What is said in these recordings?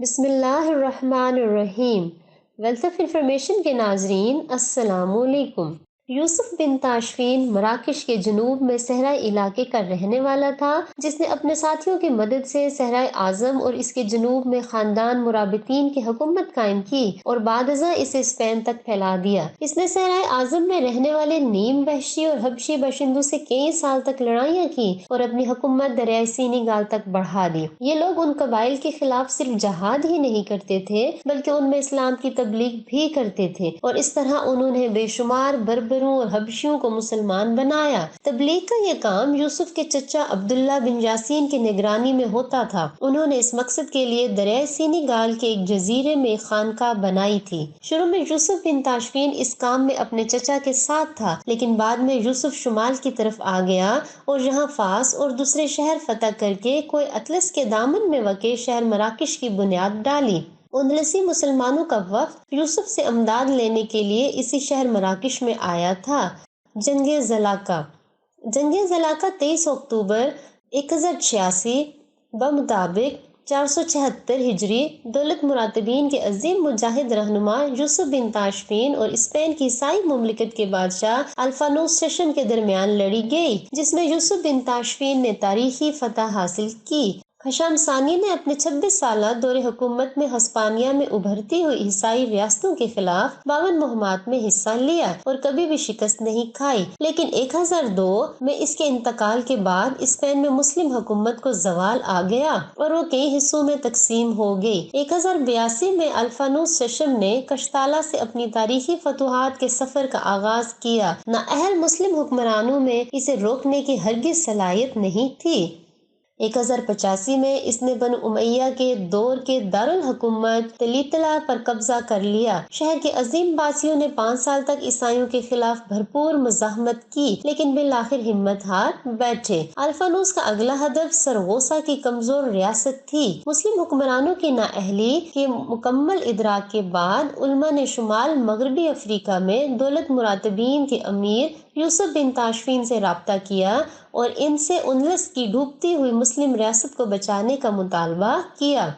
بسم اللہ الرحمن الرحیم۔ ویلتھ آف انفارمیشن کے ناظرین السلام علیکم۔ یوسف بن تاشفین مراکش کے جنوب میں صحرائی علاقے کا رہنے والا تھا، جس نے اپنے ساتھیوں کی مدد سے صحرائے اعظم اور اس کے جنوب میں خاندان مرابطین کی حکومت قائم کی اور بعد ازاں اسے اسپین تک پھیلا دیا۔ اس نے صحرائے اعظم میں رہنے والے نیم وحشی اور حبشی باشندوں سے کئی سال تک لڑائیاں کی اور اپنی حکومت دریائے سینیگال تک بڑھا دی۔ یہ لوگ ان قبائل کے خلاف صرف جہاد ہی نہیں کرتے تھے بلکہ ان میں اسلام کی تبلیغ بھی کرتے تھے، اور اس طرح انہوں نے بے شمار بربروں اور حبشیوں کو مسلمان بنایا۔ تبلیغ کا یہ کام یوسف کے چچا عبداللہ بن یاسین کی نگرانی میں ہوتا تھا۔ انہوں نے اس مقصد کے لیے دریائے سینیگال کے ایک جزیرے میں خانقاہ بنائی تھی۔ شروع میں یوسف بن تاشفین اس کام میں اپنے چچا کے ساتھ تھا، لیکن بعد میں یوسف شمال کی طرف آ گیا اور یہاں فاس اور دوسرے شہر فتح کر کے کوئی اطلس کے دامن میں واقع شہر مراکش کی بنیاد ڈالی۔ اندلسی مسلمانوں کا وفد یوسف سے امداد لینے کے لیے اسی شہر مراکش میں آیا تھا۔ جنگ زلاقہ 23 اکتوبر 1086 بمطابق 476 ہجری دولت مراتبین کے عظیم مجاہد رہنما یوسف بن تاشفین اور اسپین کی عیسائی مملکت کے بادشاہ الفانوس ششم کے درمیان لڑی گئی، جس میں یوسف بن تاشفین نے تاریخی فتح حاصل کی۔ ہشام ثانی نے اپنے 26 سالہ دور حکومت میں ہسپانیہ میں ابھرتی ہوئی عیسائی ریاستوں کے خلاف 52 مہمات میں حصہ لیا اور کبھی بھی شکست نہیں کھائی، لیکن 1002 میں اس کے انتقال کے بعد اسپین میں مسلم حکومت کو زوال آ گیا اور وہ کئی حصوں میں تقسیم ہو گئی۔ 1082 میں الفانوس ششم نے کشتالہ سے اپنی تاریخی فتوحات کے سفر کا آغاز کیا۔ نااہل مسلم حکمرانوں میں اسے روکنے کی ہرگز صلاحیت نہیں تھی۔ 1085 میں اس نے بنو امیہ کے دور کے دارالحکومت تلیطلہ پر قبضہ کر لیا۔ شہر کے عظیم باسیوں نے 5 سال تک عیسائیوں کے خلاف بھرپور مزاحمت کی، لیکن بالآخر ہمت ہار بیٹھے۔ الفانوس کا اگلا ہدف سرغوسا کی کمزور ریاست تھی۔ مسلم حکمرانوں کی نااہلی کے مکمل ادراک کے بعد علماء نے شمال مغربی افریقہ میں دولت مراتبین کے امیر یوسف بن تاشفین سے رابطہ کیا اور ان سے اندلس کی ڈوبتی ہوئی مسلم ریاست کو بچانے کا مطالبہ کیا۔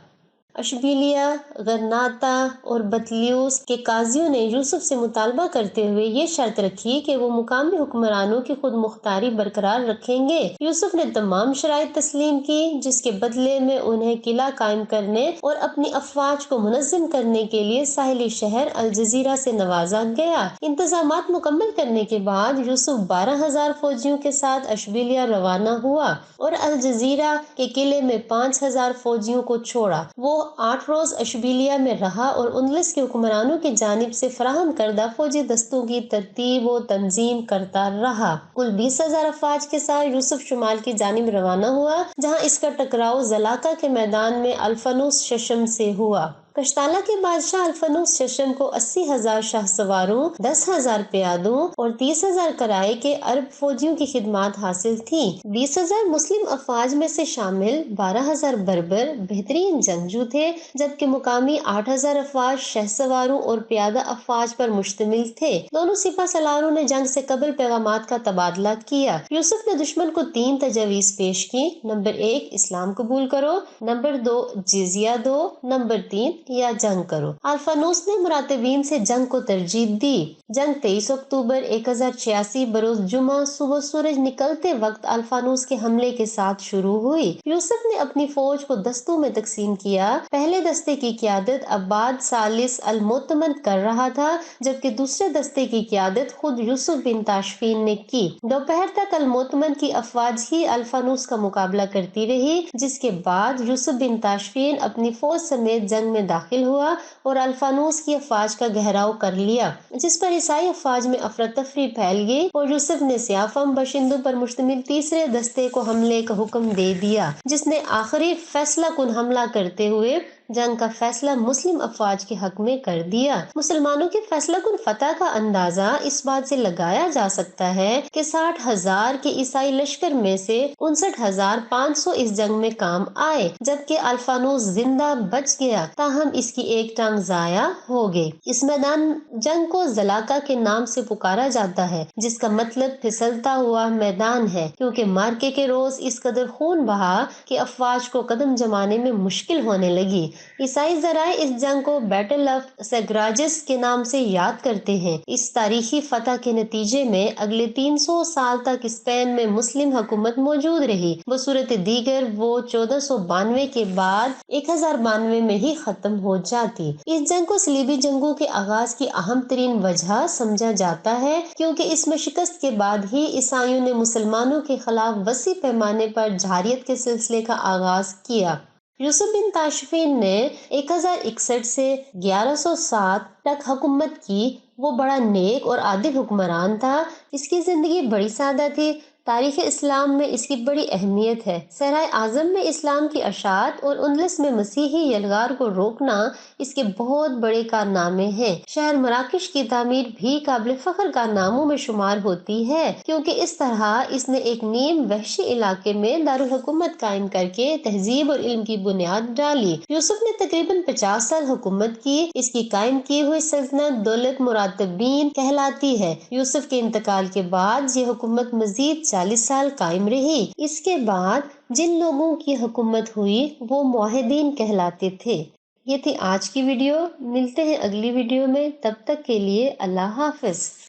اشبیلیہ، غرناطہ اور بطلیوس کے قاضیوں نے یوسف سے مطالبہ کرتے ہوئے یہ شرط رکھی کہ وہ مقامی حکمرانوں کی خود مختاری برقرار رکھیں گے۔ یوسف نے تمام شرائط تسلیم کی، جس کے بدلے میں انہیں قلعہ قائم کرنے اور اپنی افواج کو منظم کرنے کے لیے ساحلی شہر الجزیرہ سے نوازا گیا۔ انتظامات مکمل کرنے کے بعد یوسف 12,000 فوجیوں کے ساتھ اشبیلیہ روانہ ہوا اور الجزیرہ کے قلعے میں 5,000 فوجیوں کو چھوڑا۔ وہ 8 روز اشبیلیہ میں رہا اور اندلس کے حکمرانوں کی جانب سے فراہم کردہ فوجی دستوں کی ترتیب و تنظیم کرتا رہا۔ کل 20,000 افواج کے ساتھ یوسف شمال کی جانب روانہ ہوا، جہاں اس کا ٹکراؤ زلاقہ کے میدان میں الفانوس ششم سے ہوا۔ کشتالہ کے بادشاہ الفانوس ششم کو 80,000 شاہ سواروں، 10,000 پیادوں اور 30,000 کرائے کے عرب فوجیوں کی خدمات حاصل تھیں۔ 20,000 مسلم افواج میں سے شامل 12,000 بربر بہترین جنگجو تھے، جبکہ مقامی 8,000 افواج شہ سواروں اور پیادہ افواج پر مشتمل تھے۔ دونوں سپہ سالاروں نے جنگ سے قبل پیغامات کا تبادلہ کیا۔ یوسف نے دشمن کو 3 تجاویز پیش کی: نمبر 1 اسلام قبول کرو، نمبر 2 جزیہ دو، نمبر 3 یا جنگ کرو۔ الفانوس نے مراتبین سے جنگ کو ترجیح دی۔ جنگ 23 اکتوبر 1086 بروز جمعہ صبح سورج نکلتے وقت الفانوس کے حملے کے ساتھ شروع ہوئی۔ یوسف نے اپنی فوج کو دستوں میں تقسیم کیا۔ پہلے دستے کی قیادت عباد ثالث المؤتمن کر رہا تھا، جبکہ دوسرے دستے کی قیادت خود یوسف بن تاشفین نے کی۔ دوپہر تک المؤتمن کی افواج ہی الفانوس کا مقابلہ کرتی رہی، جس کے بعد یوسف بن تاشفین اپنی فوج سمیت جنگ میں داخل ہوا اور الفانوس کی افواج کا گھیراؤ کر لیا، جس پر عیسائی افواج میں افراتفری پھیل گئی اور یوسف نے سیاہ فام باشندوں پر مشتمل تیسرے دستے کو حملے کا حکم دے دیا، جس نے آخری فیصلہ کن حملہ کرتے ہوئے جنگ کا فیصلہ مسلم افواج کے حق میں کر دیا۔ مسلمانوں کی فیصلہ کن فتح کا اندازہ اس بات سے لگایا جا سکتا ہے کہ 60,000 کے عیسائی لشکر میں سے 59,500 اس جنگ میں کام آئے، جبکہ الفانوس زندہ بچ گیا، تاہم اس کی ایک ٹانگ ضائع ہو گئی۔ اس میدان جنگ کو زلاقہ کے نام سے پکارا جاتا ہے، جس کا مطلب پھسلتا ہوا میدان ہے، کیونکہ مارکے کے روز اس قدر خون بہا کہ افواج کو قدم جمانے میں مشکل ہونے لگی۔ عیسائی ذرائع اس جنگ کو بیٹل آف سیگراجس کے نام سے یاد کرتے ہیں۔ اس تاریخی فتح کے نتیجے میں اگلے 300 سال تک اسپین میں مسلم حکومت موجود رہی۔ بصورت دیگر وہ 1492 کے بعد 1092 میں ہی ختم ہو جاتی۔ اس جنگ کو صلیبی جنگوں کے آغاز کی اہم ترین وجہ سمجھا جاتا ہے، کیونکہ اس میں شکست کے بعد ہی عیسائیوں نے مسلمانوں کے خلاف وسیع پیمانے پر جارحیت کے سلسلے کا آغاز کیا۔ یوسف بن تاشفین نے 1061 سے 1107 تک حکومت کی۔ وہ بڑا نیک اور عادل حکمران تھا۔ اس کی زندگی بڑی سادہ تھی۔ تاریخ اسلام میں اس کی بڑی اہمیت ہے۔ صحرائے اعظم میں اسلام کی اشاعت اور اندلس میں مسیحی یلغار کو روکنا اس کے بہت بڑے کارنامے ہیں۔ شہر مراکش کی تعمیر بھی قابل فخر کارناموں میں شمار ہوتی ہے، کیونکہ اس طرح اس نے ایک نیم وحشی علاقے میں دارالحکومت قائم کر کے تہذیب اور علم کی بنیاد ڈالی۔ یوسف نے تقریباً 50 سال حکومت کی۔ اس کی قائم کی ہوئی سلطنت دولت مراتبین کہلاتی ہے۔ یوسف کے انتقال کے بعد یہ حکومت مزید 40 سال قائم رہی۔ اس کے بعد جن لوگوں کی حکومت ہوئی وہ موحدین کہلاتے تھے۔ یہ تھی آج کی ویڈیو۔ ملتے ہیں اگلی ویڈیو میں، تب تک کے لیے اللہ حافظ۔